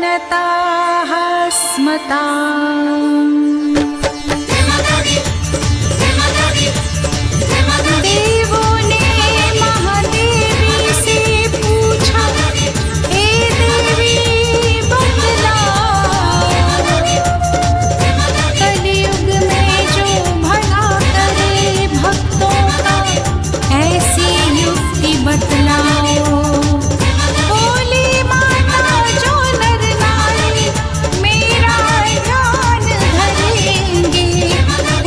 प्रणताः स्मताम्। देवों ने महादेवी से पूछा, हे देवी बतलाओ, कलयुग में जो भला करे भक्तों का, ऐसी युक्ति बतलाओ। बोली माता जो नर नारी मेरा ध्यान धरेंगे,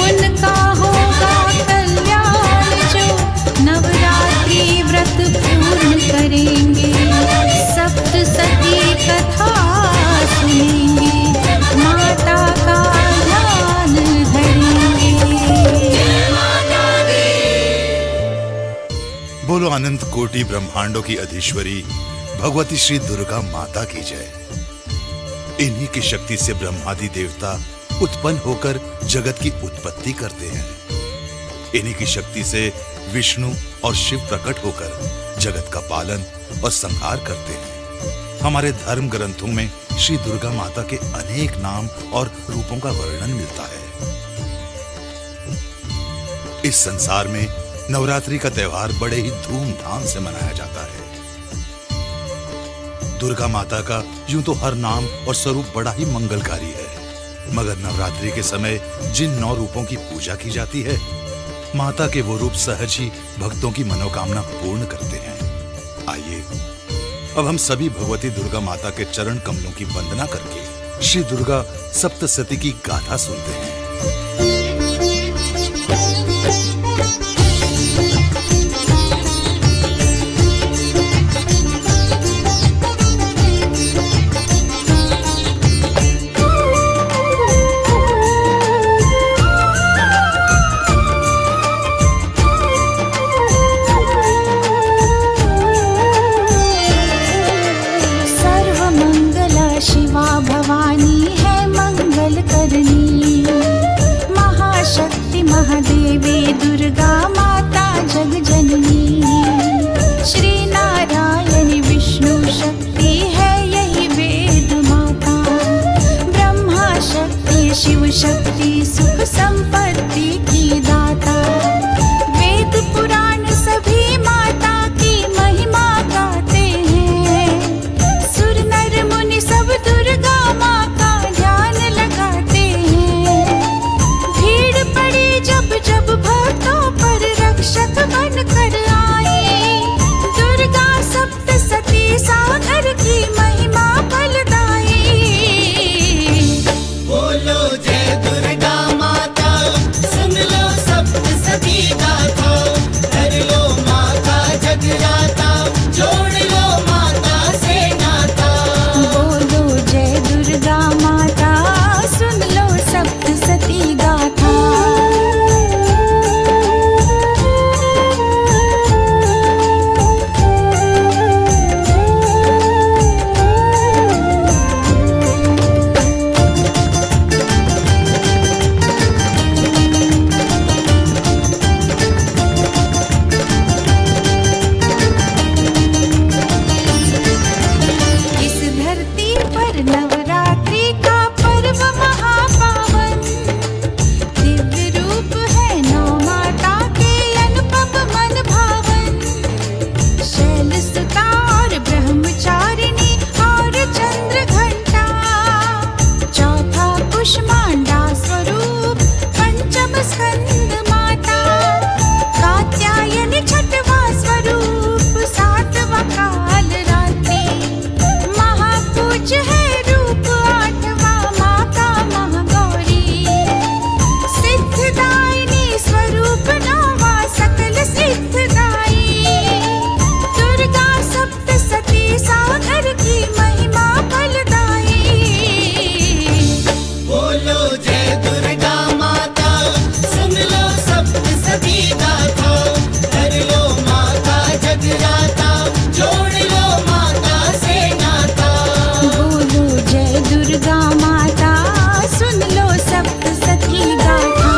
उनका होगा कल्याण जो नवरात्रि व्रत पूर्ण करेंगे। सप्तसती कथा सुनेंगे, माता का ध्यान धरेंगे। बोलो अनंत कोटि ब्रह्मांडों की अधीश्वरी भगवती श्री दुर्गा माता की जय। इन्हीं की शक्ति से ब्रह्मादि देवता उत्पन्न होकर जगत की उत्पत्ति करते हैं। इन्हीं की शक्ति से विष्णु और शिव प्रकट होकर जगत का पालन और संहार करते हैं। हमारे धर्म ग्रंथों में श्री दुर्गा माता के अनेक नाम और रूपों का वर्णन मिलता है। इस संसार में नवरात्रि का त्योहार बड़े ही धूमधाम से मनाया जाता है। दुर्गा माता का यूं तो हर नाम और स्वरूप बड़ा ही मंगलकारी है, मगर नवरात्रि के समय जिन 9 रूपों की पूजा की जाती है, माता के वो रूप सहज ही भक्तों की मनोकामना पूर्ण करते हैं। आइए अब हम सभी भगवती दुर्गा माता के चरण कमलों की वंदना करके श्री दुर्गा सप्तसती की गाथा सुनते हैं। शिवा भवानी है मंगल करनी, महाशक्ति महादेवी दुर्गा माता जग जननी। श्री नारायण विष्णु शक्ति है यही वेद माता, ब्रह्मा शक्ति शिव शक्ति सुख संपत्ति की दाता। वेद पुराण सभी माता की महिमा गाते हैं, सुर नर मुनि सब दुर्गा माँ का ध्यान लगाते हैं। भीड़ पड़ी जब जब भक्तों पर रक्षक बन कर आई, दुर्गा सप्तसती सागर की महिमा फलदाई। बोलो जय दुर्गा माता, सुन लो सप्तसती गाथा, कर लो माता जगराता, जोड़ लो माता से नाता। बोलो जय दुर्गा माता, सुन लो सप्तसती गाथा। इस धरती पर नवरात्रि का पर्व महापावन, दिव्य रूप है नौ माता के अनुपम मन भावन। शैलसुता और ब्रह्मचारिणी और चंद्र घंटा, चौथा कुष्मांडा स्वरूप पंचम स्कंद माता। कात्यायनी छठवा स्वरूप सातवा काल रात्रि, महापूज्य है रूप आठवा माता महागौरी। सिद्धदायिनी स्वरूप नौवा सकल सिद्धदाई, दुर्गा सप्तसती सागर की महिमा फलदाई। बोलो जय दुर्गा माता, सुन लो सप्तसती गाथा, कर लो माता जगराता, जोड़ लो माता से नाता। बोलो जय दुर्गा माता, सुन लो सप्तसती गाथा।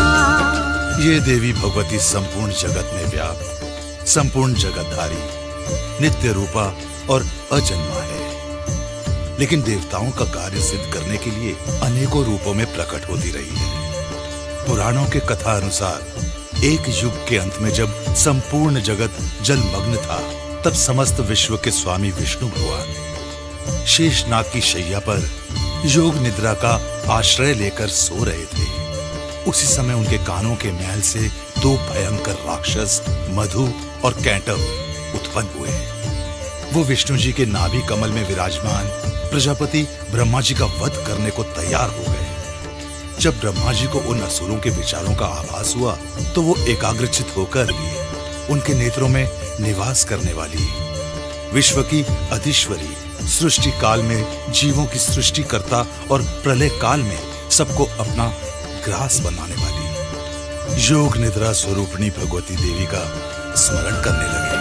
ये देवी भगवती संपूर्ण जगत में व्याप्त, संपूर्ण जगतधारी, नित्य रूपा और अजन्मा है। लेकिन देवताओं का कार्य सिद्ध करने के लिए अनेकों रूपों में प्रकट होती रही है। पुराणों के कथा अनुसार एक युग के अंत में जब संपूर्ण जगत जलमग्न था, तब समस्त विश्व के स्वामी विष्णु भगवान शेषनाग की शैया पर योग निद्रा का आश्रय लेकर सो रहे थे। उसी समय उनके कानों के मैल से दो भयंकर राक्षस मधु और कैंटव उत्पन्न हुए। वो विष्णु जी के नाभि कमल में विराजमान प्रजापति ब्रह्मा जी का वध करने को तैयार हो गए। जब ब्रह्मा जी को उन असुरों के विचारों का आभास हुआ तो वो एकाग्रचित होकर लिए उनके नेत्रों में निवास करने वाली विश्व की अधीश्वरी, सृष्टि काल में जीवों की सृष्टिकर्ता और प्रलय काल में सबको अपना ग्रास बनाने वाली योग निद्रा स्वरूपिणी भगवती देवी का स्मरण करने लगे।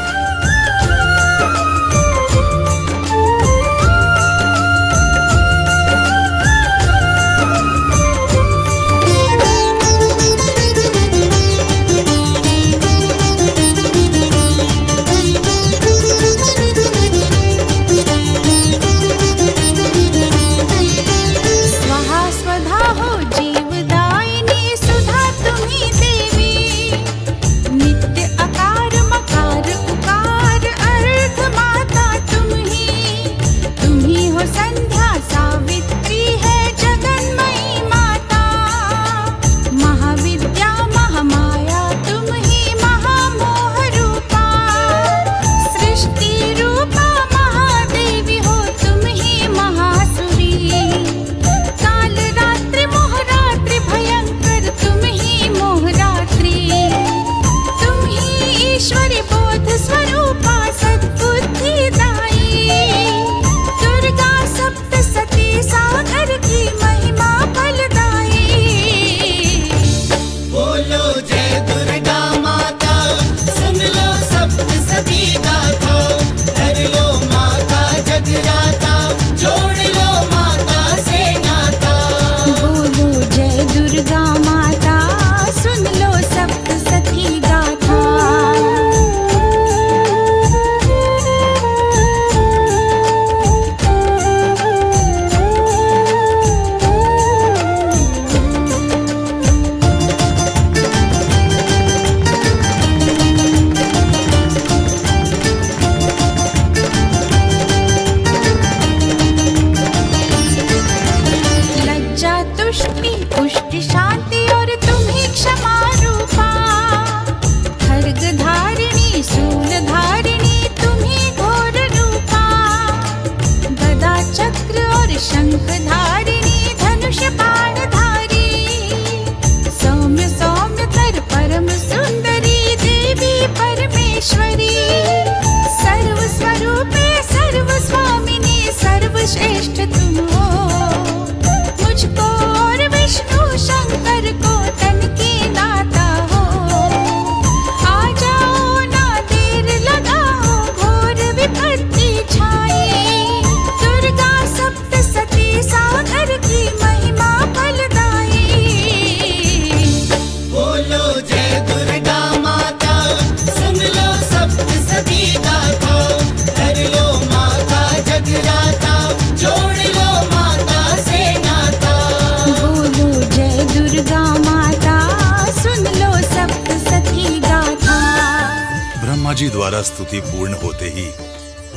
जी द्वारा स्तुति पूर्ण होते ही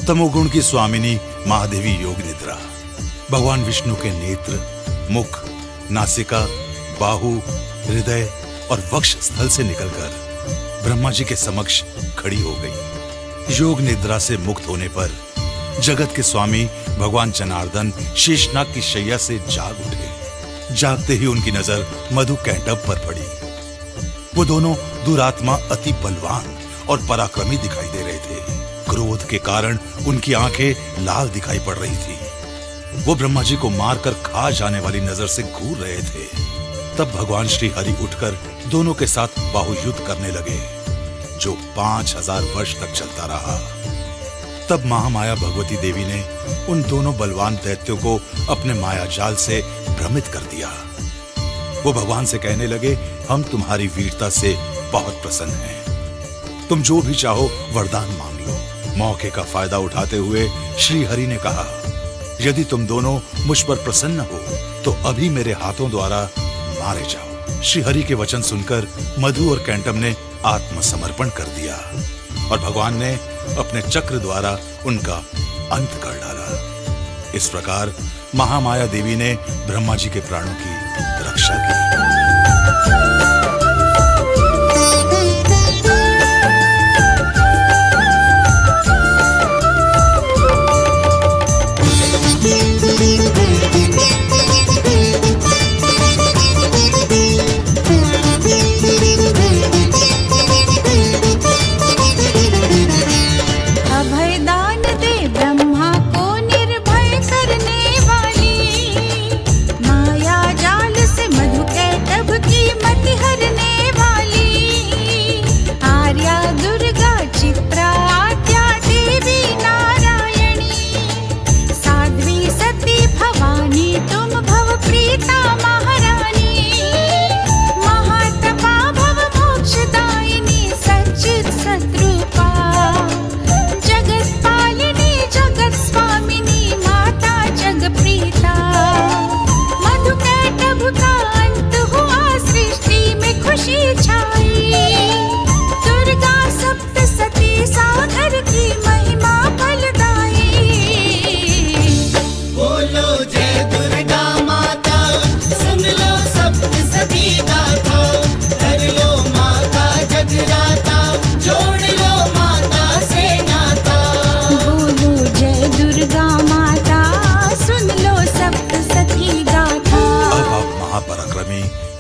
तमोगुण की स्वामिनी महादेवी योग निद्रा भगवान विष्णु के नेत्र, मुख, नासिका, बाहु, हृदय और वक्ष स्थल से निकलकर ब्रह्मा जी के समक्ष खड़ी हो गई। योग निद्रा से मुक्त होने पर जगत के स्वामी भगवान जनार्दन शेषनाग की शैया से जाग उठे। जागते ही उनकी नजर मधु कैंटव पर पड़ी। वो दोनों दुरात्मा अति बलवान और पराक्रमी दिखाई दे रहे थे। क्रोध के कारण उनकी आंखें लाल दिखाई पड़ रही थी। वो ब्रह्मा जी को मारकर खा जाने वाली नजर से घूर रहे थे। तब भगवान श्री हरि उठकर दोनों के साथ बाहुयुद्ध करने लगे, जो 5000 वर्ष तक चलता रहा। तब महामाया भगवती देवी ने उन दोनों बलवान दैत्यों को अपने माया जाल से भ्रमित कर दिया। वो भगवान से कहने लगे, हम तुम्हारी वीरता से बहुत प्रसन्न हैं। तुम जो भी चाहो वरदान मांग लो। मौके का फायदा उठाते हुए श्री हरि ने कहा, यदि तुम दोनों मुझ पर प्रसन्न हो तो अभी मेरे हाथों द्वारा मारे जाओ। श्री हरि के वचन सुनकर मधु और कैंटम ने आत्मसमर्पण कर दिया और भगवान ने अपने चक्र द्वारा उनका अंत कर डाला। इस प्रकार महामाया देवी ने ब्रह्मा जी के प्राणों की रक्षा की।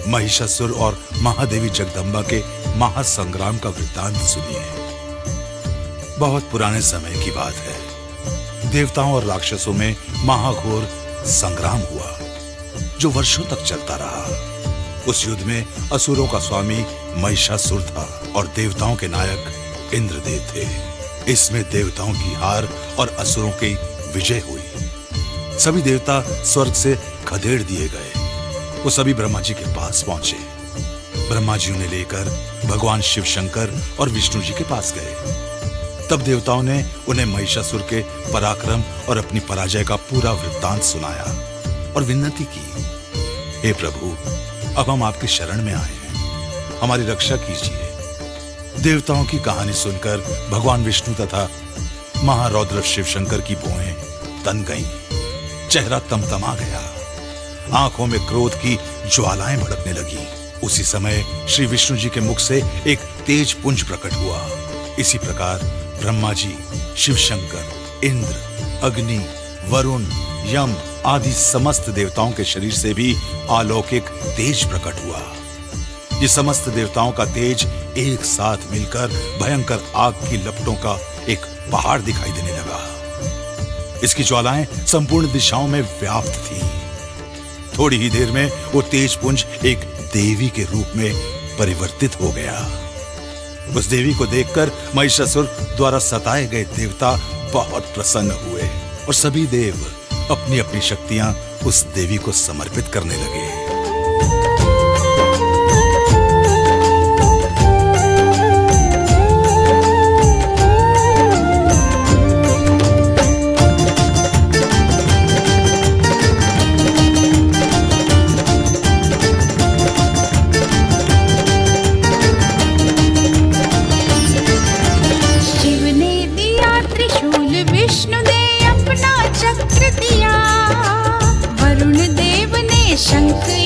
महिषासुर और महादेवी जगदम्बा के महासंग्राम का वृत्तांत सुनिए। बहुत पुराने समय की बात है। देवताओं और राक्षसों में महाघोर संग्राम हुआ जो वर्षों तक चलता रहा। उस युद्ध में असुरों का स्वामी महिषासुर था और देवताओं के नायक इंद्रदेव थे। इसमें देवताओं की हार और असुरों की विजय हुई। सभी देवता स्वर्ग से खदेड़ दिए गए। वो सभी ब्रह्मा जी के पास पहुंचे। ब्रह्मा जी उन्हें लेकर भगवान शिव शंकर और विष्णु जी के पास गए। तब देवताओं ने उन्हें महिषासुर के पराक्रम और अपनी पराजय का पूरा वृत्तांत सुनाया और विनती की, हे प्रभु, अब हम आपकी शरण में आए हैं, हमारी रक्षा कीजिए। देवताओं की कहानी सुनकर भगवान विष्णु तथा महारौद्र शिव शंकर की भौहें तन गईं, चेहरा तमतमा गया, आंखों में क्रोध की ज्वालाएं भड़कने लगी। उसी समय श्री विष्णु जी के मुख से एक तेज पुंज प्रकट हुआ। इसी प्रकार ब्रह्मा जी, शिव शंकर, इंद्र, अग्नि, वरुण, यम आदि समस्त देवताओं के शरीर से भी अलौकिक तेज प्रकट हुआ। ये समस्त देवताओं का तेज एक साथ मिलकर भयंकर आग की लपटों का एक पहाड़ दिखाई देने लगा। इसकी ज्वालाएं संपूर्ण दिशाओं में व्याप्त थी। थोड़ी ही देर में वो तेज पुंज एक देवी के रूप में परिवर्तित हो गया। उस देवी को देखकर महिषासुर द्वारा सताए गए देवता बहुत प्रसन्न हुए और सभी देव अपनी अपनी शक्तियां उस देवी को समर्पित करने लगे। शंकर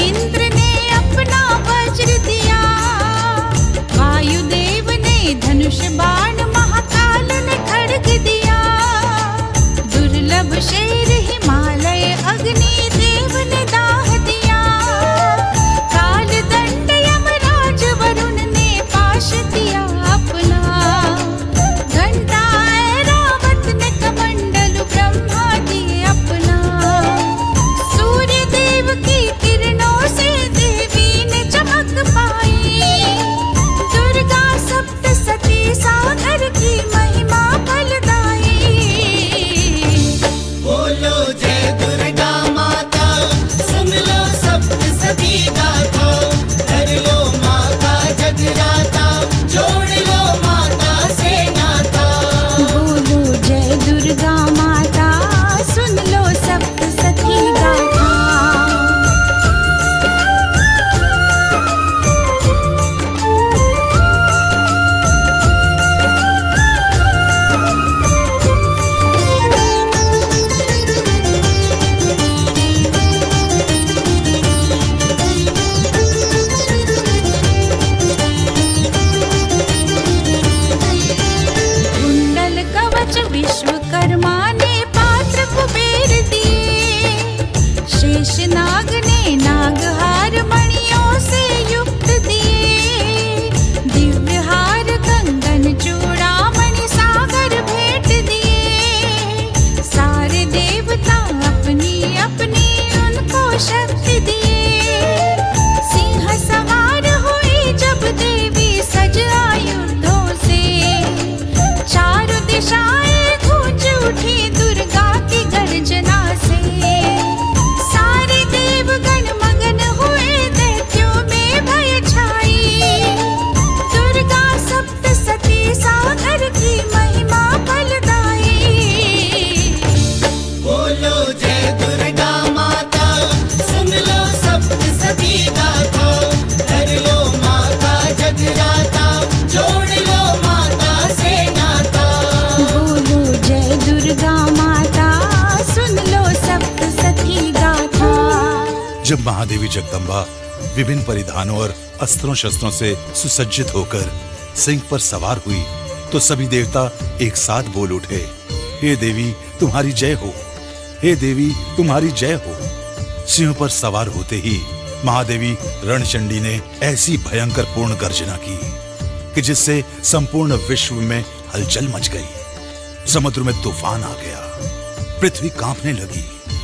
जब महादेवी जगदम्बा विभिन्न परिधानों और अस्त्रों शस्त्रों से सुसज्जित होकर सिंह पर सवार हुई तो सभी देवता एक साथ बोल उठे, हे देवी तुम्हारी जय हो, हे देवी तुम्हारी जय हो। सिंह पर सवार होते ही महादेवी रणचंडी ने ऐसी भयंकर पूर्ण गर्जना की कि जिससे संपूर्ण विश्व में हलचल मच गई। समुद्र में तूफान आ गया, पृथ्वी कांपने लगी,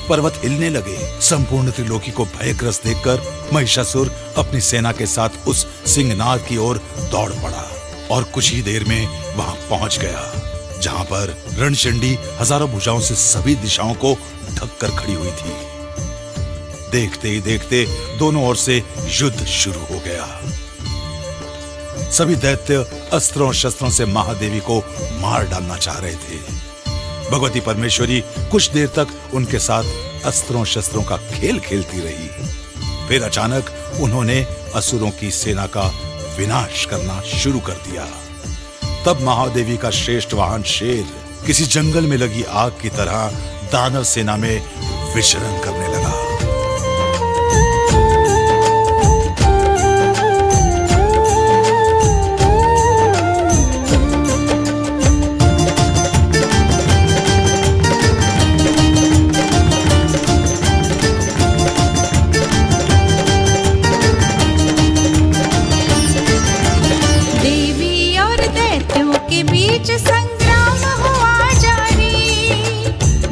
पर्वत हिलने लगे। संपूर्ण त्रिलोकी को भयग्रस्त देखकर महिषासुर अपनी सेना के साथ उस सिंहनाद की ओर दौड़ पड़ा और कुछ ही देर में वहां पहुंच गया जहां पर रणचंडी हजारों भुजाओं से सभी दिशाओं को ढककर खड़ी हुई थी। देखते ही देखते दोनों ओर से युद्ध शुरू हो गया। सभी दैत्य अस्त्रों और शस्त्रों से महादेवी को मार डालना चाह रहे थे। भगवती परमेश्वरी कुछ देर तक उनके साथ अस्त्रों शस्त्रों का खेल खेलती रही। फिर अचानक उन्होंने असुरों की सेना का विनाश करना शुरू कर दिया। तब महादेवी का श्रेष्ठ वाहन शेर किसी जंगल में लगी आग की तरह दानव सेना में विचरण करने लगा। संग्राम हुआ जारी,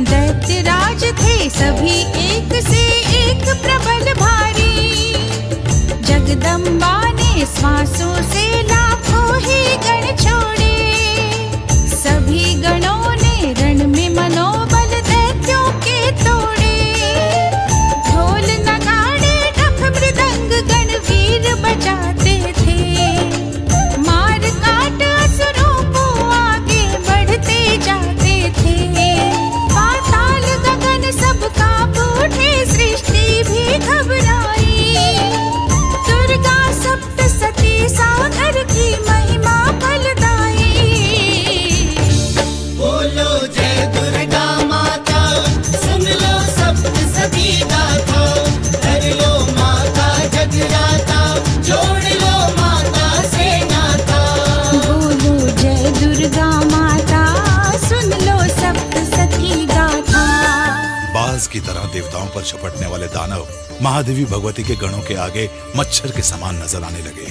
दैत्यराज थे सभी एक से एक प्रबल भारी। जगदम्बा ने श्वासों से लाखों ही गण छोड़े, सभी गणों ने रण में मनोबल दैत्यों के तोड़े। ढोल नगाड़े डफ मृदंग गणवीर बजाते थे, मार काट असुरों जाते थे। पाताल गगन सब कांप उठे, सृष्टि भी घबराई। दुर्गा सप्तसती सागर की महिमा फलदाई। बोलो जय दुर्गा माता, सुन लो सप्तसती गाथा। कर लो माता जगराता, जोड़ लो माता से नाता। बोलो जय दुर्गा माता, सुन लो सप्तसती गाथा। बाज की तरह देवताओं पर झपटने वाले दानव महादेवी भगवती के गणों के आगे मच्छर के समान नजर आने लगे।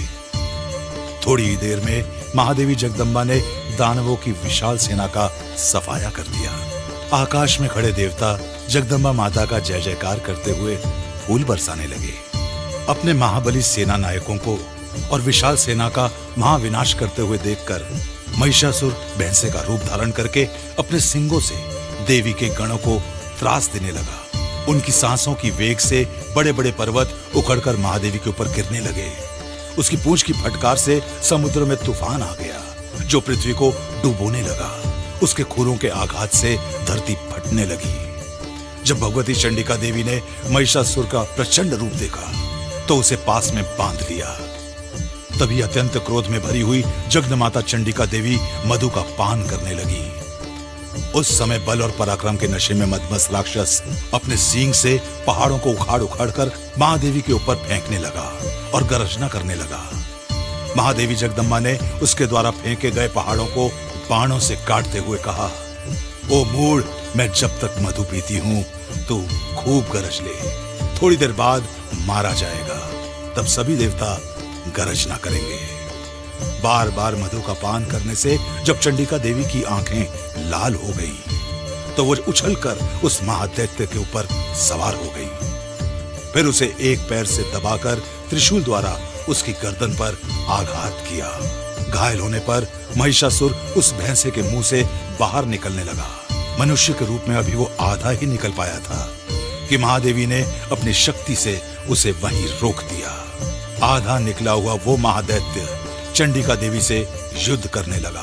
थोड़ी ही देर में महादेवी जगदम्बा ने दानवों की विशाल सेना का सफाया कर दिया। आकाश में खड़े देवता जगदम्बा माता का जय जयकार करते हुए फूल बरसाने लगे। अपने महाबली सेना नायकों को और विशाल सेना का महाविनाश करते हुए देखकर महिषासुर भैंसे का रूप धारण करके अपने सिंगों से देवी के गणों को त्रास देने लगा। उनकी सांसों की वेग से बड़े बड़े पर्वत उखड़कर महादेवी के ऊपर गिरने लगे। उसकी पूंछ की फटकार से समुद्र में तूफान आ गया जो पृथ्वी को डुबोने लगा। उसके खुरों के आघात से धरती फटने लगी। जब भगवती चंडिका देवी ने महिषासुर का प्रचंड रूप देखा तो उसे पास में बांध लिया। तभी अत्यंत क्रोध में भरी हुई जगदमाता चंडिका देवी मधु का पान करने लगी। उस समय बल और पराक्रम के नशे में मदमस्त राक्षस अपने सींग से पहाड़ों को उखाड़ उखाड़ कर महादेवी के ऊपर फेंकने लगा और गरजना करने लगा। महादेवी जगदम्बा ने उसके द्वारा फेंके गए पहाड़ों को बाणों से काटते हुए कहा, ओ मूढ़, मैं जब तक मधु पीती हूं तू खूब गरज ले, थोड़ी देर बाद मारा जाएगा, तब सभी देवता गरजना करेंगे। बार बार मधु का पान करने से जब चंडिका देवी की आंखें लाल हो गई तो वो उछलकर उस महादैत्य के ऊपर सवार हो गई। फिर उसे एक पैर से दबाकर त्रिशूल द्वारा उसकी गर्दन पर आघात किया। घायल होने पर महिषासुर उस भैंसे के मुंह से बाहर निकलने लगा। मनुष्य के रूप में अभी वो आधा ही निकल पाया था कि महादेवी ने अपनी शक्ति से उसे वहीं रोक दिया। आधा निकला हुआ वो महादैत्य चंडिका देवी से युद्ध करने लगा।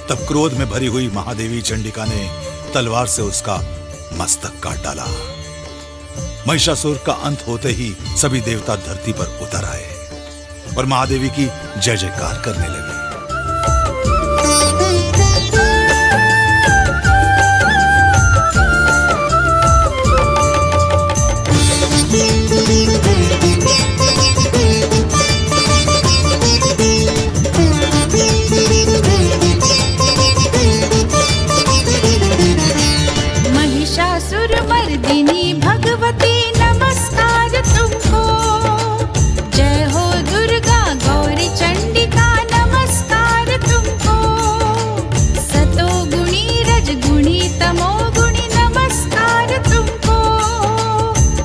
तब क्रोध में भरी हुई महादेवी चंडिका ने तलवार से उसका मस्तक काट डाला। महिषासुर का अंत होते ही सभी देवता धरती पर उतर आए और महादेवी की जय जयकार करने लगे। महिषासुर मर्दिनी भगवती नमस्कार तुमको। जय हो दुर्गा गौरी चंडिका नमस्कार तुमको। सतो गुणी रज गुणी तमो गुणी नमस्कार तुमको।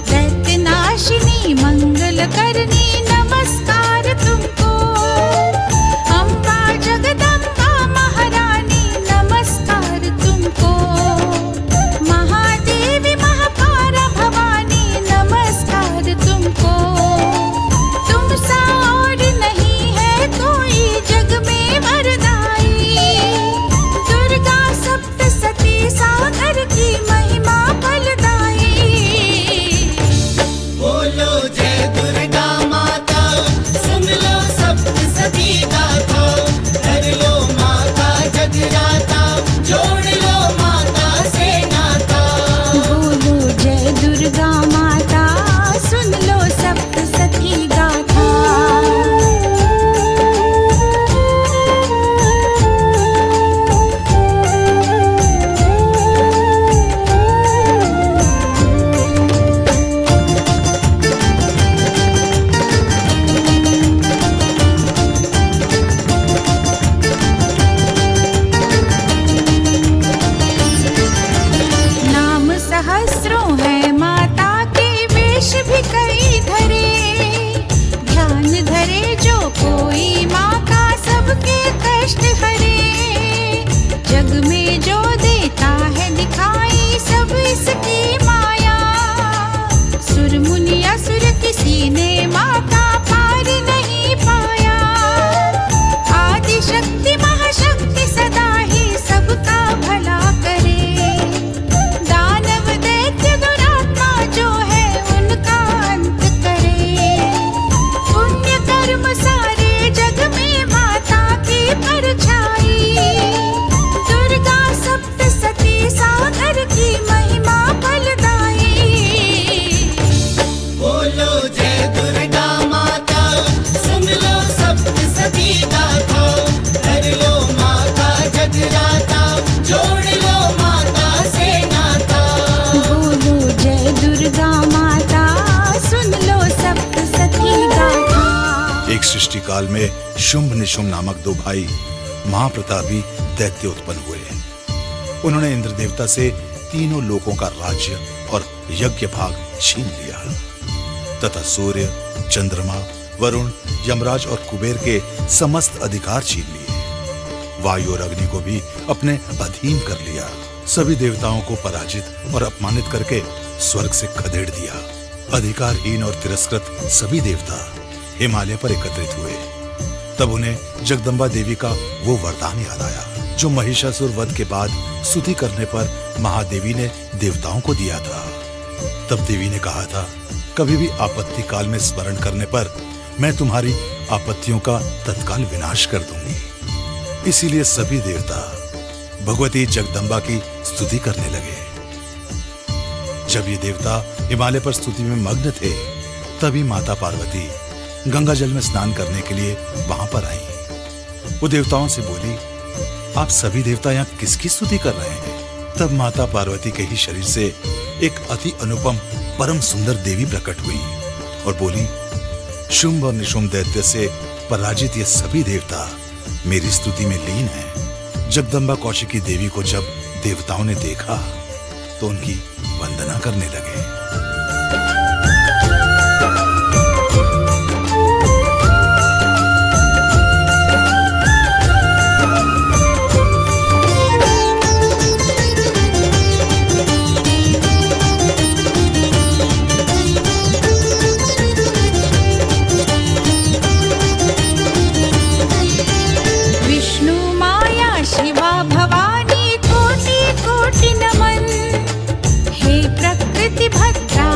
दैत्य नाशिनी मंगल करनी नमस्कार तुमको। अम्बा जगदम्बा महारानी नमस्कार तुमको। महादेवी महापारा भवानी नमस्कार तुमको। तुमसा और नहीं है कोई जग में वरदाई। दुर्गा सप्तसती सागर की महिमा फलदाई। बोलो जय दुर्गा माता, सुन लो सप्तसती गाथा। कर लो माता जगराता, जोड़ लो माता से नाता। बोलो जय दुर्गा माता, सुन लो सप्तसती गाथा। नाम सहस्रों है माता के, वेश भी कई धरे। ध्यान धरे जो कोई माँ का, सबके कष्ट हरे। जग में जो देता है दिखाई, सब इसकी माया। सुर मुनि असुर किसी ने माता पार नहीं पाया। आदि शक्ति महाशक्ति सदा ही सबका भला करे। दानव दैत्य दुरात्मा जो है उनका अंत करे। पुण्य कर्म सारे जग में माता की परछाई। दुर्गा सप्तसती सागर की महिमा फलदाई। बोलो जय दुर्गा माता, सुन लो सप्तसती गाथा। कर लो माता जगराता, जोड़ लो माता से नाता। बोलो जय दुर्गा माता, सुन लो सप्तसती गाथा। एक सृष्टि काल में शुंभ निशुंभ नामक दो भाई महाप्रतापी दैत्य उत्पन्न हुए। उन्होंने इंद्र देवता से तीनों लोकों का राज्य और यज्ञ भाग छीन लिया तथा सूर्य, चंद्रमा, वरुण, यमराज और कुबेर के समस्त अधिकार छीन लिए। वायु और अग्नि को भी अपने अधीन कर लिया। सभी देवताओं को पराजित और अपमानित करके स्वर्ग से खदेड़ दिया। अधिकारहीन और तिरस्कृत सभी देवता हिमालय पर एकत्रित हुए। तब उन्हें जगदम्बा देवी का वो वरदान याद आया जो महिषासुर वध के बाद स्तुति करने पर महादेवी ने देवताओं को दिया था। तब देवी ने कहा था, कभी भी आपत्ति काल में स्मरण करने पर मैं तुम्हारी आपत्तियों का तत्काल विनाश कर दूंगी। इसीलिए सभी देवता भगवती जगदम्बा की स्तुति करने लगे। जब ये देवता हिमालय पर स्तुति में मग्न थे, तभी माता पार्वती गंगा जल में स्नान करने के लिए वहां पर आई। वो देवताओं से बोली, आप सभी देवता यहाँ किसकी स्तुति कर रहे हैं? तब माता पार्वती के ही शरीर से एक अति अनुपम परम सुंदर देवी प्रकट हुई और बोली, शुंभ और निशुंभ दैत्य से पराजित ये सभी देवता मेरी स्तुति में लीन हैं। जगदम्बा कौशिकी देवी को जब देवताओं ने देखा तो उनकी वंदना करने लगे। विष्णु माया शिवा भवानी कोटि कोटि नमन। हे प्रकृति भद्रा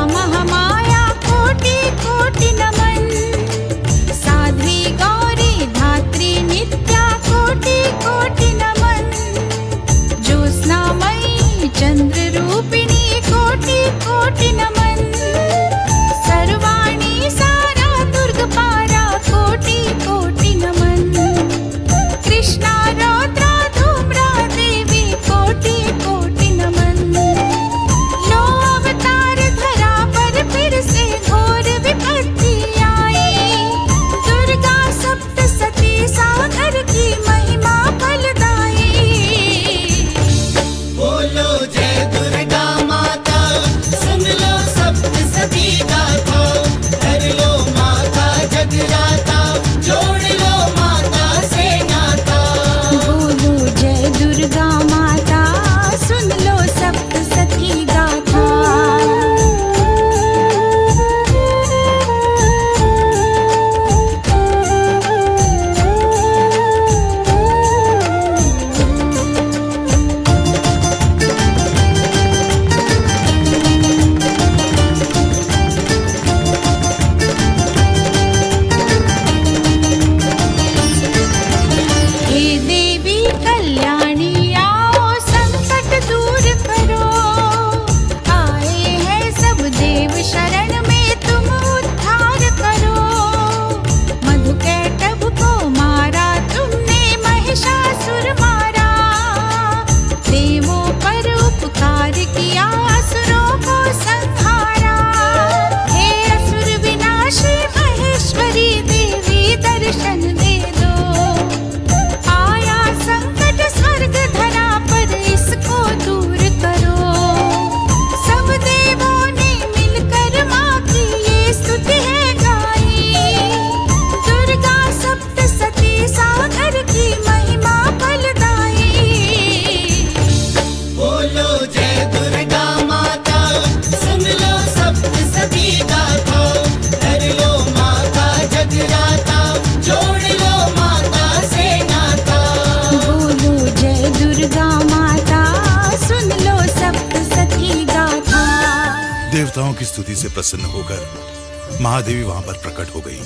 देवताओं की स्तुति से प्रसन्न होकर महादेवी वहां पर प्रकट हो गई।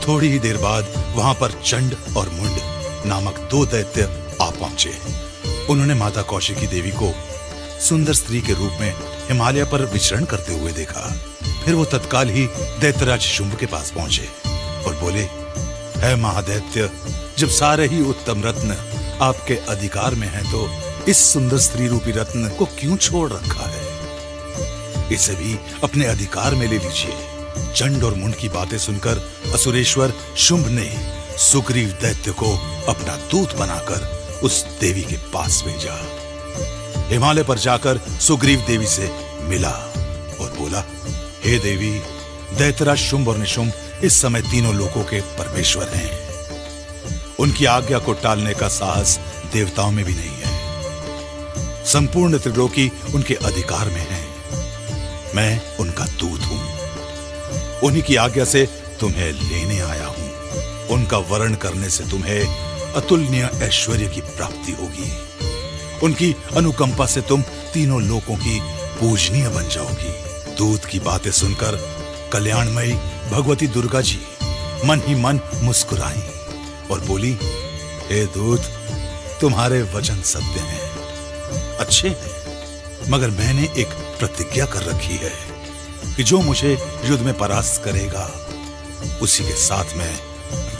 थोड़ी ही देर बाद वहां पर चंड और मुंड नामक दो दैत्य आ पहुंचे। उन्होंने माता कौशिकी देवी को सुंदर स्त्री के रूप में हिमालय पर विचरण करते हुए देखा। फिर वो तत्काल ही दैत्यराज शुंभ के पास पहुंचे और बोले, है महादैत्य, जब सारे ही उत्तम रत्न आपके अधिकार में हैं, तो इस सुंदर स्त्री रूपी रत्न को क्यों छोड़ रखा है? इसे भी अपने अधिकार में ले लीजिए। चंड और मुंड की बातें सुनकर असुरेश्वर शुंभ ने सुग्रीव दैत्य को अपना दूत बनाकर उस देवी के पास भेजा। हिमालय पर जाकर सुग्रीव देवी से मिला और बोला, हे देवी, दैत्यराज शुंभ और निशुंभ इस समय तीनों लोकों के परमेश्वर हैं। उनकी आज्ञा को टालने का साहस देवताओं में भी नहीं है। संपूर्ण त्रिलोकी उनके अधिकार में है। मैं उनका दूत हूं। उन्हीं की आज्ञा से तुम्हें लेने आया हूं। उनका वर्ण करने से तुम्हें अतुलनीय ऐश्वर्य की प्राप्ति होगी। उनकी अनुकंपा से तुम तीनों लोकों की पूजनीय बन जाओगी। दूत की बातें सुनकर कल्याणमयी भगवती दुर्गा जी मन ही मन मुस्कुराई और बोली, हे दूत, तुम्हारे वचन सत्य हैं, अच्छे हैं, मगर मैंने एक प्रतिज्ञा कर रखी है कि जो मुझे युद्ध में परास्त करेगा उसी के साथ मैं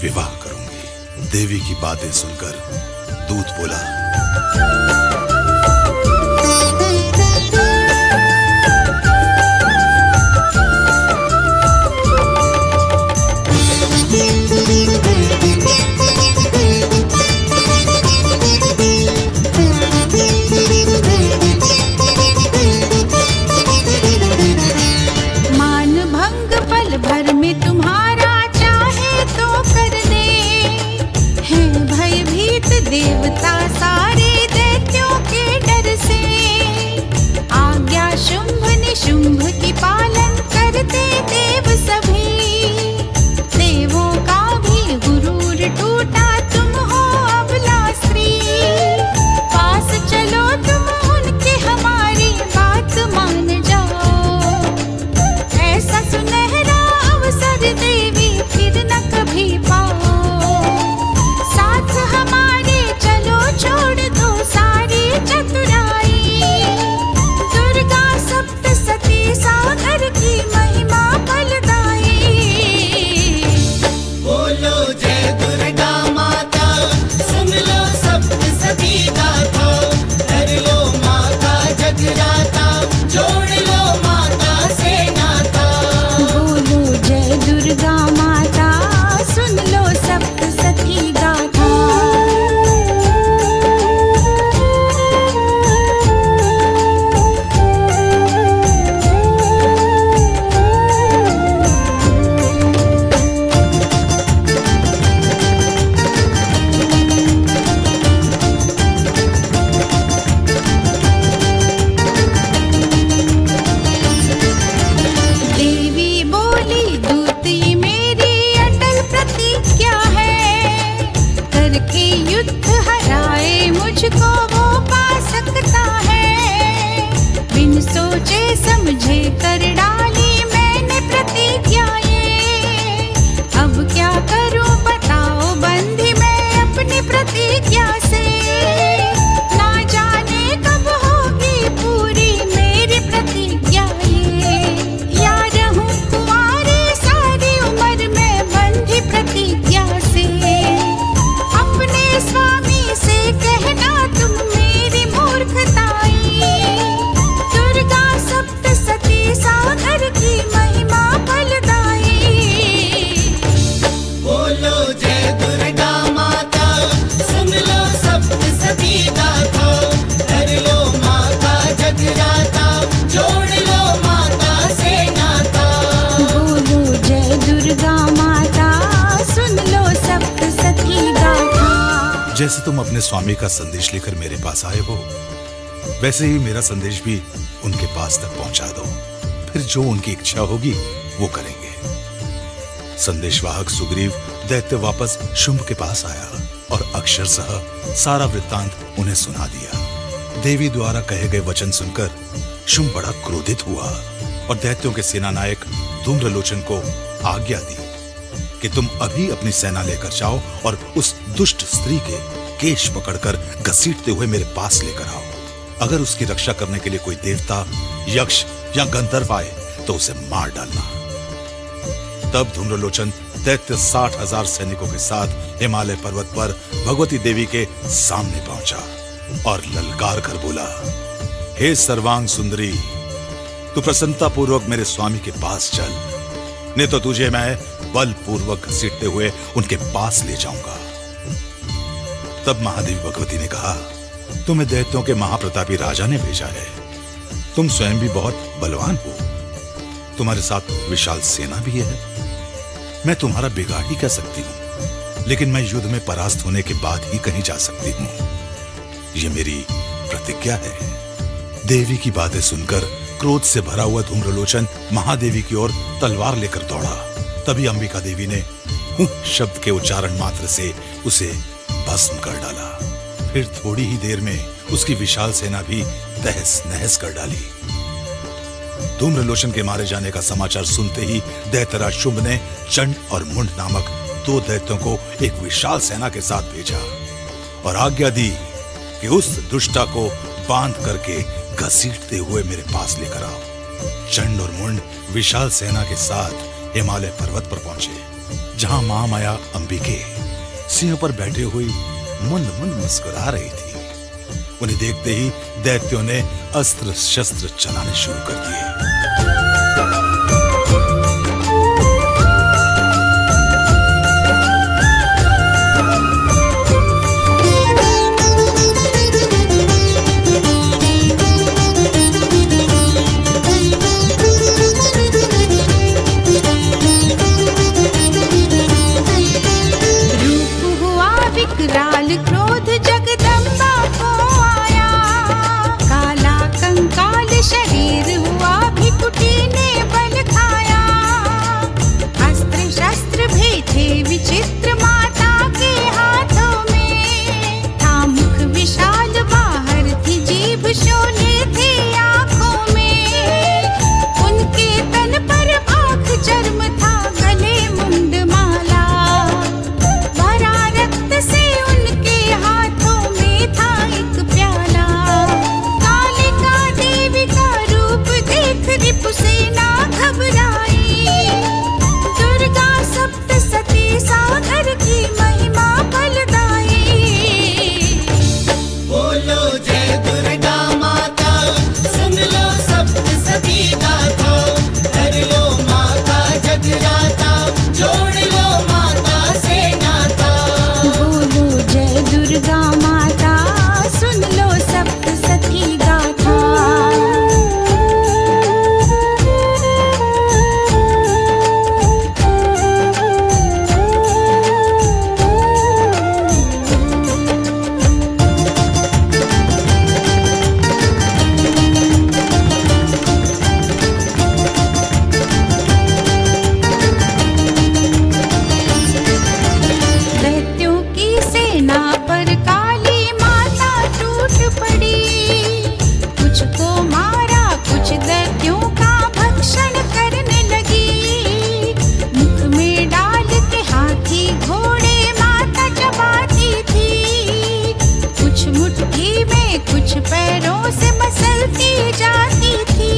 विवाह करूंगी। देवी की बातें सुनकर दूत बोला, देवता सारे दैत्यों के डर से आज्ञा शुंभ निशुंभ की पालन करते देव सभी। देवों का भी गुरूर टूटा, तुम हो अबला स्त्री। पास चलो तुम उनके, हमारी बात मान जाओ। ऐसा सुनहरा अवसर देवी फिर न कभी पाओ। साथ हमारे छोड़ दो सारी चतुराई। दुर्गा सप्तसती सागर की महिमा फलदाई। बोलो जय दुर्गा माता, सुन लो सप्तसती गाथा। कर लो माता जगराता, जोड़ लो माता से नाता। बोलो जय दुर्गा माता, सुन लो सप्तसती गाथा। मुझको वो पा सकता है। बिन सोचे समझे कर डाली मैंने प्रतिज्ञा ये। अब क्या करूं बताओ बंधी मैं अपनी प्रतिज्ञा से। ना जाने कब होगी पूरी मेरी प्रतिज्ञा ये। या रहूं कुंवारी सारी उम्र में बंधी प्रतिज्ञा से। अपने स्वामी से कहना तुम मेरी मूर्खताई। दुर्गा सप्तसती सागर की महिमा फलदाई। बोलो जय दुर्गा माता, सुन लो सप्तसती गाथा। कर लो माता जगराता, जोड़ लो माता से नाता। बोलो जय दुर्गा माता, सुन लो सप्तसती गाथा। जैसे तुम अपने स्वामी का संदेश लेकर मेरे पास आए हो, वैसे ही मेरा संदेश भी उनके पास तक पहुंचा दो। फिर जो उनकी इच्छा होगी वो करेंगे। संदेशवाहक सुग्रीव दैत्य वापस शुंभ के पास आया और अक्षरशः सारा वृत्तांत उन्हें सुना दिया। देवी द्वारा कहे गए वचन सुनकर शुंभ बड़ा क्रोधित हुआ और दैत्यों के सेनानायक धूम्रलोचन को आज्ञा दी कि तुम अभी अपनी सेना लेकर जाओ और उस दुष्ट स्त्री के केश पकड़कर घसीटते हुए मेरे पास लेकर आओ। अगर उसकी रक्षा करने के लिए कोई देवता, यक्ष या गंधर्व आए तो उसे मार डालना। तब धूम्रलोचन दैत्य 60,000 सैनिकों के साथ हिमालय पर्वत पर भगवती देवी के सामने पहुंचा और ललकार कर बोला, हे सर्वांग सुंदरी, तू प्रसन्नता पूर्वक मेरे स्वामी के पास चल, नहीं तो तुझे मैं बलपूर्वक घसीटते हुए उनके पास ले जाऊंगा। तब महादेवी भगवती ने कहा, तुम्हें दैत्यों के महाप्रतापी राजा ने भेजा है। तुम स्वयं भी बहुत बलवान हो, तुम्हारे साथ विशाल सेना भी है। मैं तुम्हारा बिगाड़ ही कर सकती हूं, लेकिन मैं युद्ध में परास्त होने के बाद ही कहीं जा सकती हूं। यह मेरी प्रतिज्ञा है। देवी की बातें सुनकर क्रोध से भरा हुआ धूम्रलोचन महादेवी की ओर तलवार लेकर दौड़ा। तभी अंबिका देवी ने शब्द के उच्चारण मात्र से उसे भस्म कर डाला। फिर थोड़ी ही देर में उसकी विशाल सेना भी तहस नहस कर डाली। धूम्रलोचन के मारे जाने का समाचार सुनते ही दैत्यराज शुंभ ने चंड और मुंड नामक 2 दैत्यों को एक विशाल सेना के साथ भेजा और आज्ञा दी कि उस दुष्टा को बांध करके घसीटते हुए मेरे पास लेकर आओ। चंड और मुंड विशाल सेना के साथ हिमालय पर्वत पर पहुंचे, जहां महामाया अंबिके सिंह पर बैठे हुई मुंद मुंद मुस्कुरा रही थी। उन्हें देखते ही दैत्यों ने अस्त्र शस्त्र चलाने शुरू कर दिए। रूप हुआ विकराल, क्रोध जगदम्बा को आया, काला कंकाल शरीर हुआ भिकुटी ने बल खाया। अस्त्र शस्त्र भेजे विचित्र माता के हाथों में, था मुख विशाल, बाहर थी जीभ, शोले थे आंखों में। उनके तन पर आंख चर्म था, गले मुंड माला, भरा रक्त से उनके हाथों में था एक प्याला। कालिका देवी का रूप देख रिपुसेना घबराई, दुर्गा सप्तसती सागर की महिमा फलदाई। बोलो जय दुर्गा माता, सुन लो सप्तसती गाथा, कर लो माता जगराता, जोड़ लो माता से नाता। बोलो जय दुर्गा माता, सुन लो सप्तसती गाथा। दैत्यों की सेना पर काली माता टूट पड़ी, कुछ को मारा, कुछ दैत्यों का भक्षण करने लगी। मुख में डाल के हाथी घोड़े माता चबाती थी, कुछ मुट्ठी में, कुछ पैरों से मसलती जाती थी।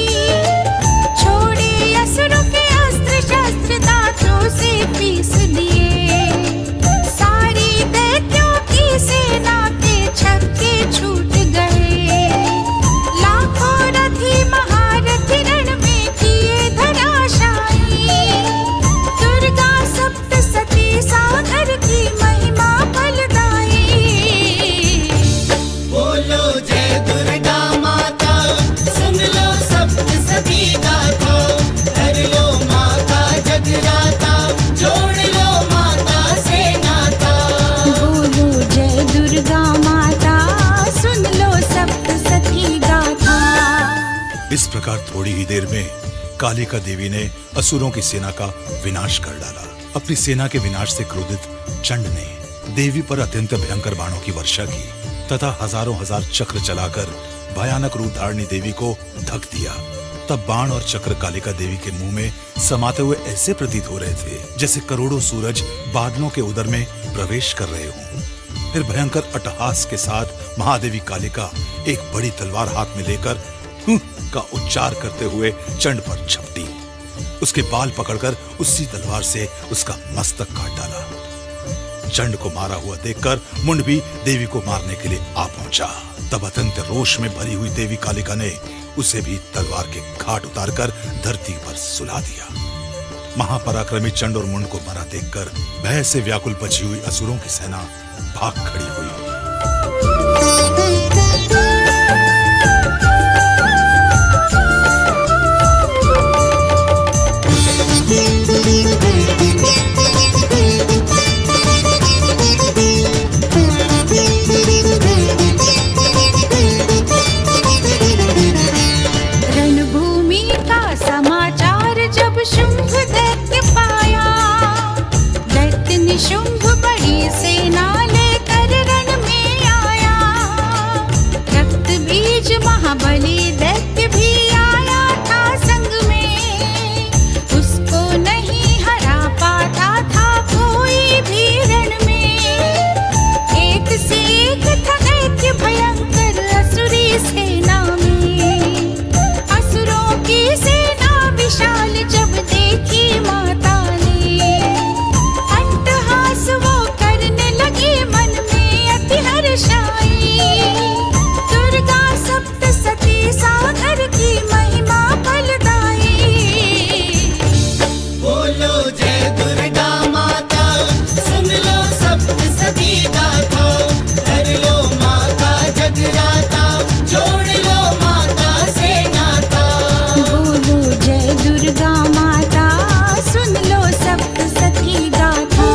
छोड़े असुरों के अस्त्र शस्त्र, दांतों से पीस लिए, सारी दैत्यों की सेना के छक्के छूट गए। लाखों रथी महारथी रण में किए धराशायी, दुर्गा सप्तसती सागर की महिमा फलदाई। बोलो जय दुर्गा माता, सुन लो सप्तसती गाथा, कर लो माता जगराता, जोड़ लो माता से नाता। बोलो जय दुर्गा माता, सुन लो सप्तसती गाथा। इस प्रकार थोड़ी ही देर में कालिका देवी ने असुरों की सेना का विनाश कर डाला। अपनी सेना के विनाश से क्रोधित चंड ने देवी पर अत्यंत भयंकर बाणों की वर्षा की तथा हजारों हजार चक्र चलाकर भयानक रूप धारणी देवी को ढक दिया। तब बाण और चक्र कालिका देवी के मुंह में समाते हुए ऐसे प्रतीत हो रहे थे जैसे करोड़ों सूरज बादलों के उदर में प्रवेश कर रहे हों। फिर भयंकर अट्टहास के साथ महादेवी कालिका एक बड़ी तलवार हाथ में लेकर का उच्चार करते हुए चंड पर झपटी। उसके बाल पकड़कर उसी तलवार से उसका मस्तक काट डाला। चंड को मारा हुआ देखकर मुंड भी देवी को मारने के लिए आ पहुंचा। तब अत्यंत रोष में भरी हुई देवी कालिका ने उसे भी तलवार के घाट उतारकर धरती पर सुला दिया। महापराक्रमी चंड और मुंड को मरा देखकर भय से व्याकुल बची हुई असुरों की सेना भाग खड़ी हुई। रणभूमि का समाचार जब शुंभ दैत्य पाया, दैत्य निशुंभ बड़ी सेना लेकर रण में आया। रक्त बीज महाबली दैत्य भी आया था संग में, उसको नहीं हरा पाता था कोई भी रण में। एक से एक था दैत्य भयंकर असुरी सेना में, असुरों की सेना विशाल जब देखी माता ने, अट्टहास वो करने लगी मन में अति हर्षाई। दुर्गा सप्तसती सागर की महिमा फलदाई। बोलो जय दुर्गा माता, सुन लो सप्तसती गाथा। कर लो माता जगराता, जोड़ लो माता से नाता। बोलो जय दुर्गा माता, सुन लो सप्तसती गाथा।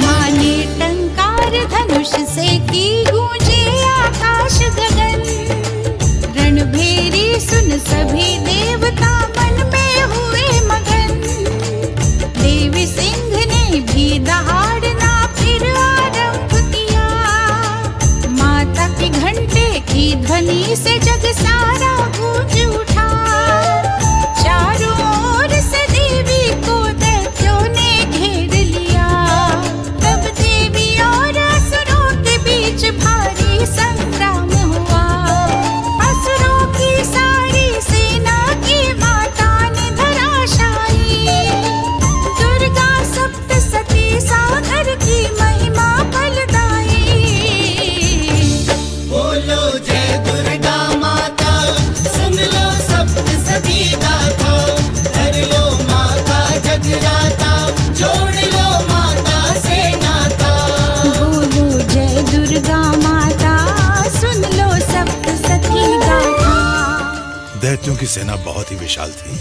माने टंकार धनुष से की गूंजे आकाश गगन। रणभेरी सुन सभी देवता मन में हुए मगन। देवी सिंह ने भी दहाड़ना फिर आरंभ किया। माता के घंटे की ध्वनि से जग सारा गूंज उठा। चारों ओर से देवी को दैत्यों ने घेर लिया। तब देवी और असुरों के बीच भारी संग्राम हुआ। असुरों की सारी सेना की माता ने धराशायी। दुर्गा सप्तसती सागर की महिमा फलदाई। बोलो जय दुर्गा माता, सुन लो सप्तसती गाथा। कर लो माता जगराता, जोड़ लो माता से नाता। बोलो जय दुर्गा माता, सुन लो सप्तसती गाथा। दैत्यों की सेना बहुत ही विशाल थी।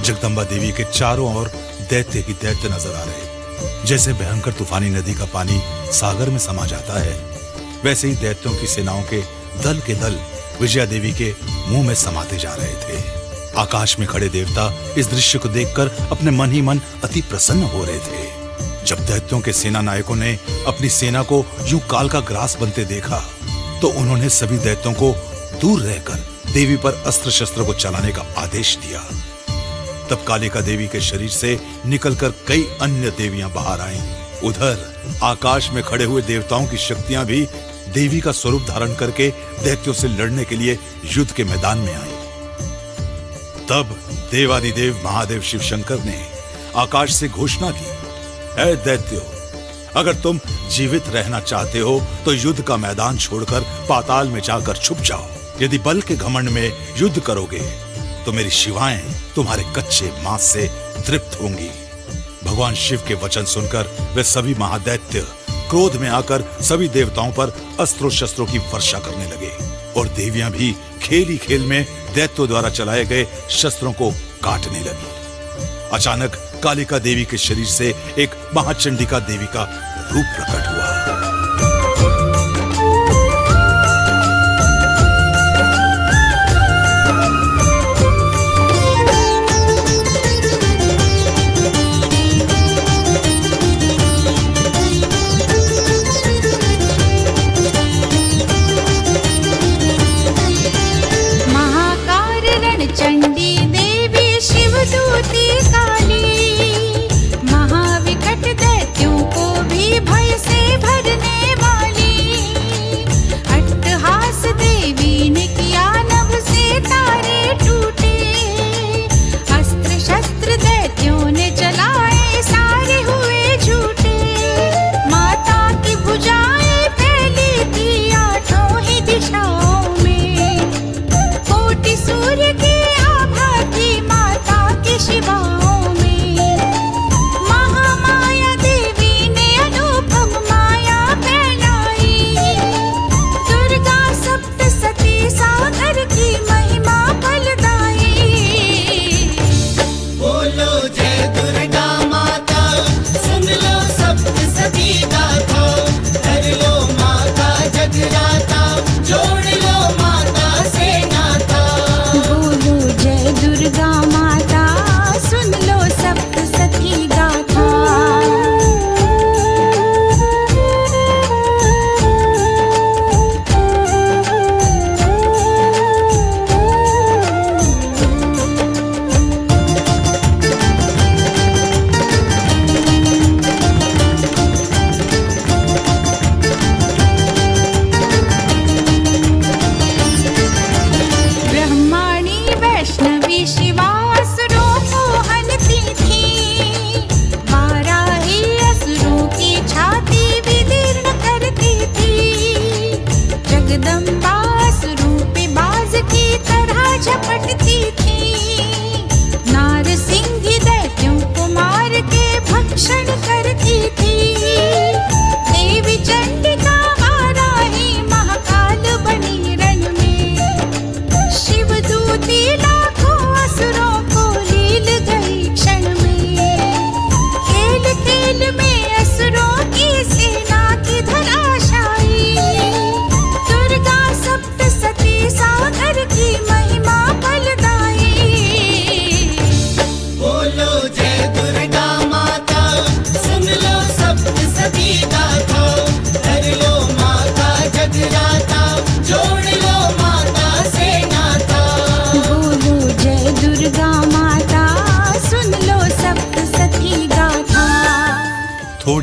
जगदम्बा देवी के चारों ओर दैत्य ही दैत्य नजर आ रहे। जैसे भयंकर तूफानी नदी का पानी सागर में समा जाता है, वैसे ही दैत्यों की सेनाओं के दल विजया देवी के मुंह में समाते जा रहे थे। आकाश में खड़े देवता इस दृश्य को देखकर अपने मन ही मन अति प्रसन्न हो रहे थे। जब दैत्यों के सेना नायकों ने अपनी सेना को यूं काल का ग्रास बनते देखा, तो उन्होंने सभी दैत्यों को दूर रहकर देवी पर अस्त्र शस्त्र को चलाने का आदेश दिया। तब कालिका देवी के शरीर से निकलकर कई अन्य देवियां बाहर आईं। उधर आकाश में खड़े हुए देवताओं की शक्तियां भी देवी का स्वरूप धारण करके दैत्यों से लड़ने के लिए युद्ध के मैदान में आईं। तब देवादिदेव महादेव शिव शंकर ने आकाश से घोषणा की, ऐ दैत्यों, अगर तुम जीवित रहना चाहते हो तो युद्ध का मैदान छोड़कर पाताल में जाकर छुप जाओ। यदि बल के घमंड में युद्ध करोगे तो मेरी शिवाएं तुम्हारे कच्चे मांस से तृप्त होंगी। भगवान शिव के वचन सुनकर वे सभी महादैत्य क्रोध में आकर सभी देवताओं पर अस्त्रों शस्त्रों की वर्षा करने लगे और देवियां भी खेल ही खेल में दैत्यों द्वारा चलाए गए शस्त्रों को काटने लगी। अचानक कालिका देवी के शरीर से एक महाचंडिका देवी का रूप प्रकट हुआ।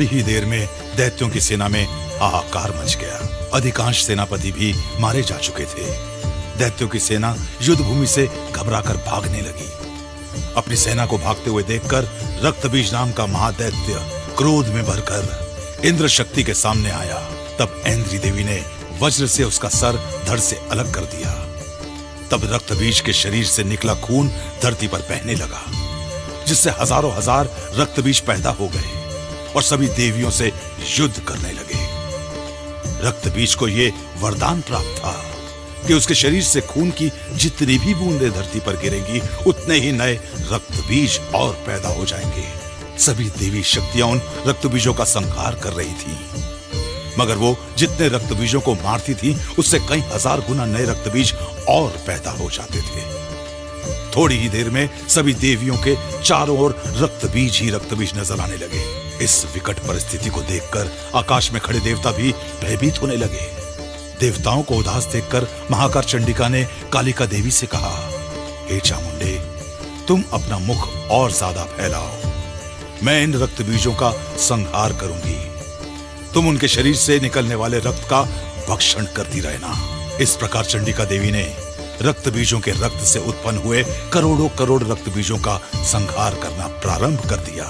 थोड़ी ही देर में दैत्यों की सेना में हाहाकार मच गया। अधिकांश सेनापति भी मारे जा चुके थे। दैत्यों की सेना युद्ध भूमि से घबराकर भागने लगी। अपनी सेना को भागते हुए देखकर रक्तबीज नाम का महादैत्य क्रोध में भरकर इंद्र शक्ति के सामने आया। तब ऐन्द्री देवी ने वज्र से उसका सर धड़ से अलग कर दिया। तब रक्तबीज के शरीर से निकला खून धरती पर बहने लगा, जिससे हजारों हजार रक्तबीज पैदा हो गए और सभी देवियों से युद्ध करने लगे। रक्तबीज को यह वरदान प्राप्त था कि उसके शरीर से खून की जितनी भी बूंदें धरती पर गिरेंगी, उतने ही नए रक्तबीज और पैदा हो जाएंगे। सभी देवी शक्तियां उन रक्तबीजों का संहार कर रही थीं, मगर वो जितने रक्तबीजों को मारती थी, उससे कई हजार गुना नए रक्तबीज और पैदा हो जाते थे। थोड़ी ही देर में सभी देवियों के चारों ओर रक्तबीज ही रक्तबीज नजर आने लगे। इस विकट परिस्थिति को देखकर आकाश में खड़े देवता भी भयभीत होने लगे। देवताओं को उदास देखकर महाकार चंडिका ने कालिका देवी से कहा, हे चामुंडे, तुम अपना मुख और ज्यादा फैलाओ। मैं इन रक्तबीजों का संहार करूंगी। तुम उनके शरीर से निकलने वाले रक्त का भक्षण करती रहना। इस प्रकार चंडिका देवी ने रक्तबीजों के रक्त से उत्पन्न हुए करोड़ों करोड़ रक्तबीजों का संहार करना प्रारंभ कर दिया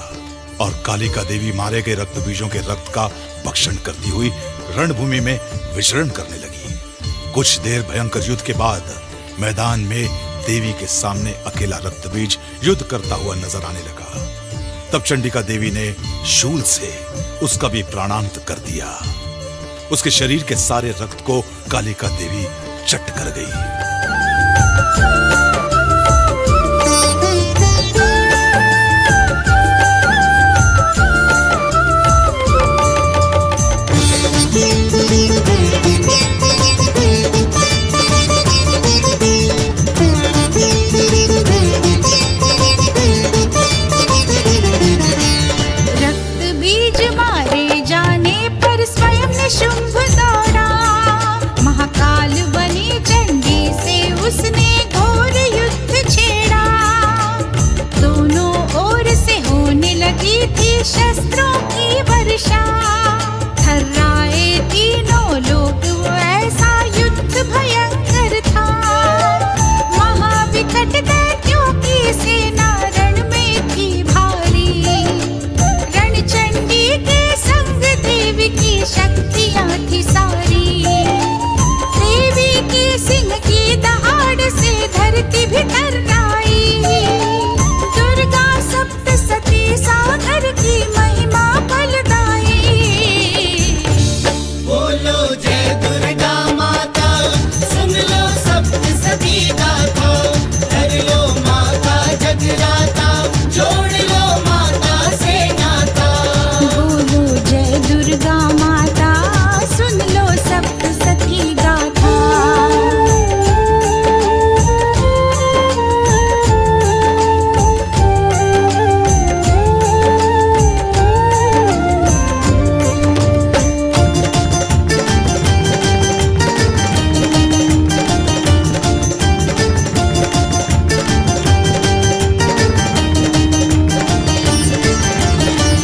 और कालिका देवी मारे गए रक्तबीजों के रक्त का भक्षण करती हुई रणभूमि में विचरण करने लगी। कुछ देर भयंकर युद्ध के बाद मैदान में देवी के सामने अकेला रक्तबीज युद्ध करता हुआ नजर आने लगा। तब चंडिका देवी ने शूल से उसका भी प्राणांत कर दिया। उसके शरीर के सारे रक्त को कालिका देवी चट कर गई। शुंभ दौड़ा, महाकाल बनी चंडी से उसने घोर युद्ध छेड़ा। दोनों ओर से होने लगी थी शस्त्रों की वर्षा। थर्राए तीनों लोग, वो ऐसा युद्ध भयंकर था। महाविकट दैत्यों की सेना रण में थी भारी। रणचंडी के संग देवी की शक्तियां थी सारी। देवी के सिंह की दहाड़ से धरती भी थर्राई। दुर्गा सप्तसती सागर की महिमा फलदाई। बोलो जय दुर्गा माता, सुन लो सप्तसती गाथा। कर लो माता जगराता, जोड़ लो माता से नाता। बोलो जय दुर्गा माता, सुन लो सप्तसती गाथा।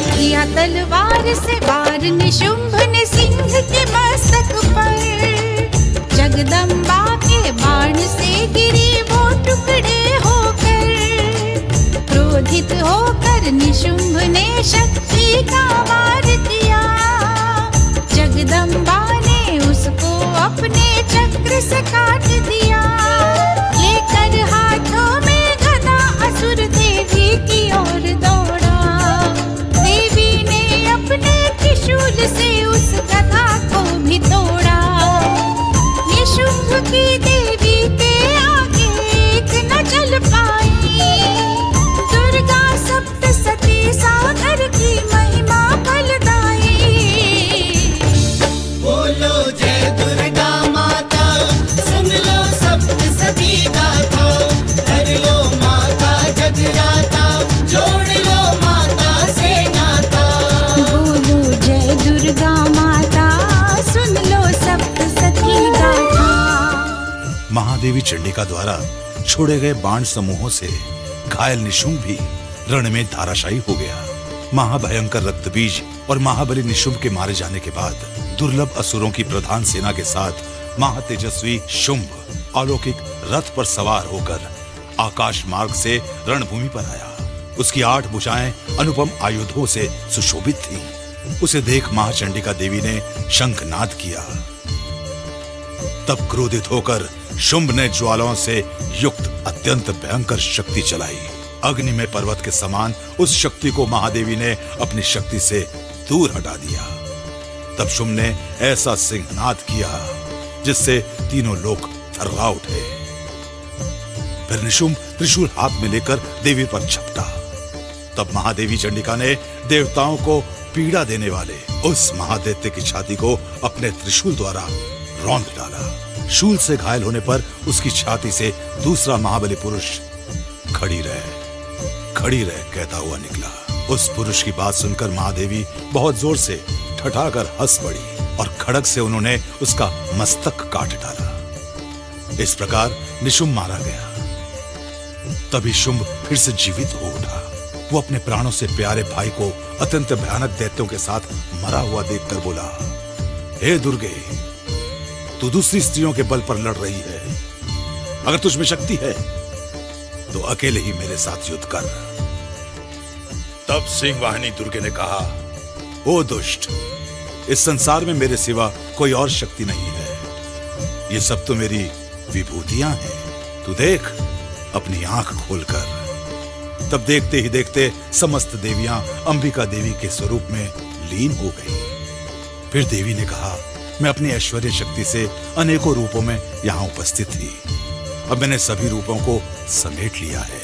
किया तलवार से वार निशुंभ ने सिंह के मस्तक पर। जगदम्बा के बाण से गिरी वो टुकड़े होकर। क्रोधित होकर निशुंभ ने शक्ति का वार किया। जगदम्बा ने उसको अपने चक्र से काट दिया। लेकर हाथों में गदा असुर देवी की ओर दौड़ा। देवी ने अपने त्रिशूल से उस गधा को भी तोड़ा। निशुंभ की देवी के आगे एक न चल पाई। दुर्गा सप्तसती सागर की महिमा फलदाई। बोलो जय दुर्गा माता, सुन लो सप्तसती गाथा। कर लो माता जगराता, जोड़ लो माता से नाता। बोलो जय दुर्गा माता, सुन लो सप्तसती गाथा। महादेवी चंडिका द्वारा छोड़े गए बाण समूहों से घायल निशुंभ भी रण में धाराशायी हो गया। महाभयंकर रक्तबीज और महाबली निशुंभ के मारे जाने के बाद दुर्लभ असुरों की प्रधान सेना के साथ महातेजस्वी शुंभ अलौकिक रथ पर सवार होकर आकाश मार्ग से रणभूमि पर आया। उसकी 8 भुजाएं अनुपम आयुधों से सुशोभित थीं। उसे देख महाचंडिका देवी ने शंखनाद किया। तब क्रोधित होकर शुंभ ने ज्वालाओं से युक्त अत्यंत भयंकर शक्ति चलाई। अग्नि में पर्वत के समान उस शक्ति को महादेवी ने अपनी शक्ति से दूर हटा दिया। तब शुंभ ने ऐसा सिंहनाद किया जिससे तीनों लोग थर्रा उठे। फिर निशुंभ त्रिशूल हाथ में लेकर देवी पर झपटा। तब महादेवी चंडिका ने देवताओं को पीड़ा देने वाले उस महादैत्य की छाती को अपने त्रिशूल द्वारा रौंद डाला। शूल से घायल होने पर उसकी छाती से दूसरा महाबली पुरुष खड़ी रह कहता हुआ निकला। उस पुरुष की बात सुनकर महादेवी बहुत जोर से ठठाकर हंस पड़ी और खड़ग से उन्होंने उसका मस्तक काट डाला। इस प्रकार निशुंभ मारा गया। तभी शुंभ फिर से जीवित हो उठा। वो अपने प्राणों से प्यारे भाई को अत्यंत भयानक दैत्यों के साथ मरा हुआ देखकर बोला, हे दुर्गे, तू दूसरी स्त्रियों के बल पर लड़ रही है। अगर तुझ में शक्ति है तो अकेले ही मेरे साथ युद्ध कर। तब सिंह वाहिनी दुर्गे ने कहा, ओ दुष्ट, इस संसार में मेरे सिवा कोई और शक्ति नहीं है। ये सब तो मेरी विभूतियां हैं। तू देख अपनी आंख खोलकर। तब देखते ही देखते समस्त देवियां अंबिका देवी के स्वरूप में लीन हो गई। फिर देवी ने कहा, मैं अपनी ऐश्वर्य शक्ति से अनेकों रूपों में यहां उपस्थित थी। अब मैंने सभी रूपों को समेट लिया है।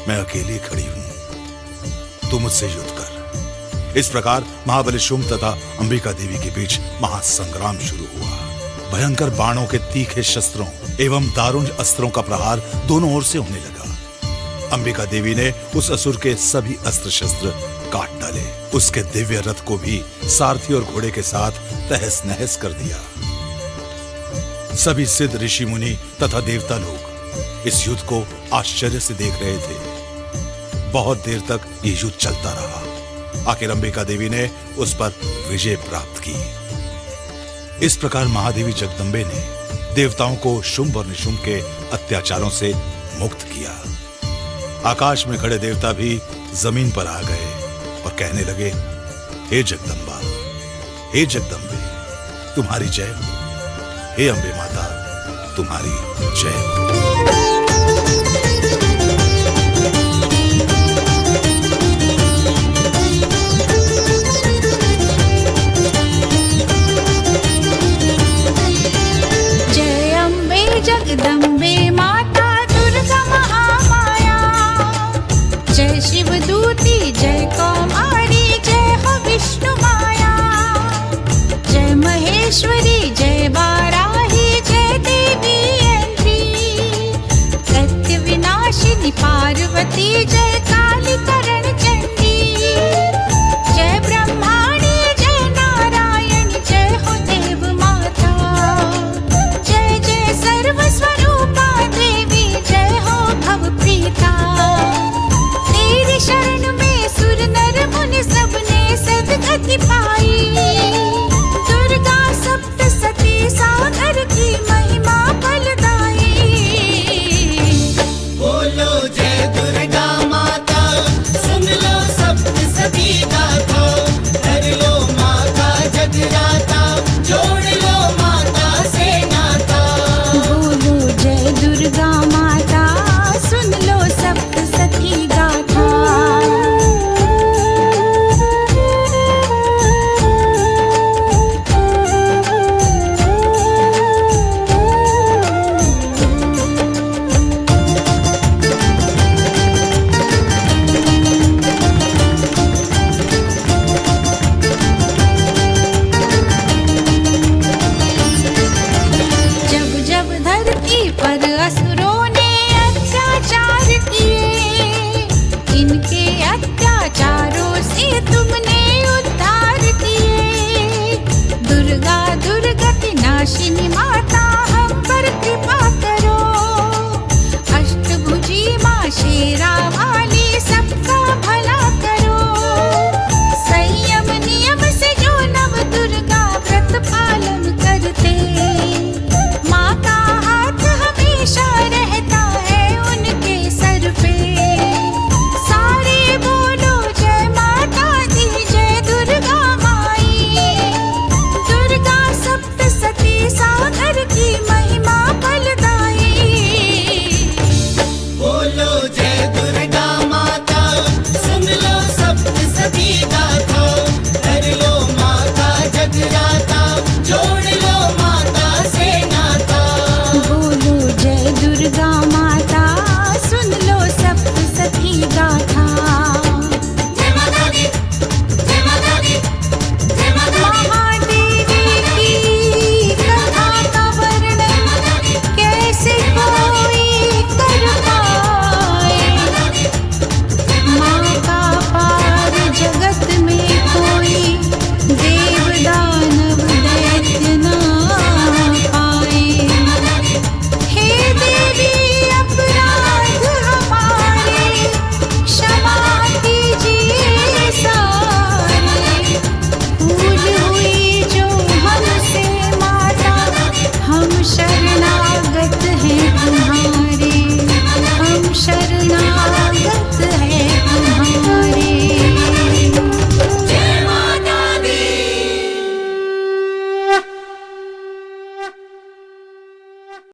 मैं अकेली खड़ी हूं। तू मुझसे युद्ध कर। इस प्रकार महाबली शुंभ तथा अंबिका देवी के बीच महासंग्राम शुरू हुआ। भयंकर बाणों के तीखे शस्त्रों एवं दारुण अस्त्रों का प्रहार दोनों ओर से होने लगा। अंबिका देवी ने उस असुर के सभी अस्त्र शस्त्र काट डाले। उसके दिव्य रथ को भी सारथी और घोड़े के साथ तहस नहस कर दिया। सभी सिद्ध ऋषि मुनि तथा देवता लोग इस युद्ध को आश्चर्य से देख रहे थे। बहुत देर तक ये युद्ध चलता रहा। आखिर अंबिका देवी ने उस पर विजय प्राप्त की। इस प्रकार महादेवी जगदम्बे ने देवताओं को शुंभ और निशुंभ के अत्याचारों से मुक्त किया। आकाश में खड़े देवता भी जमीन पर आ गए और कहने लगे, हे जगदम्बा, हे जगदम्बे, तुम्हारी जय हो। हे अंबे माता, तुम्हारी जय हो। जय अंबे जगदम्बे माता दुर्गा महामाया। जय शिव दूती, जय कौमारी, जय हो विष्णु माया। जय महेश्वरी, जय वाराही, जय देवी ऐन्द्री। सत्य विनाशिनी पार्वती, जय काली करण चंडी। जय ब्रह्माणी, जय नारायणी, जय हो देव माता। जय जय सर्वस्वरूपा देवी, जय हो भव प्रीता। तेरी शरण में सुर नर मुनि सबने सद्गति पाई। दुर्गा सप्तसती सागर की महिमा फलदाई। बोलो जय दुर्गा माता, सुन लो सप्तसती गाथा। कर लो माता जगराता, जोड़ लो माता से नाता। बोलो जय दुर्गा माता, सुन लो सप्तसती गाथा। जब जब धरती पर असुरों ने अत्याचार किए, इनके अत्याचारों से तुमने उद्धार किए। दुर्गा दुर्गति नाशिनी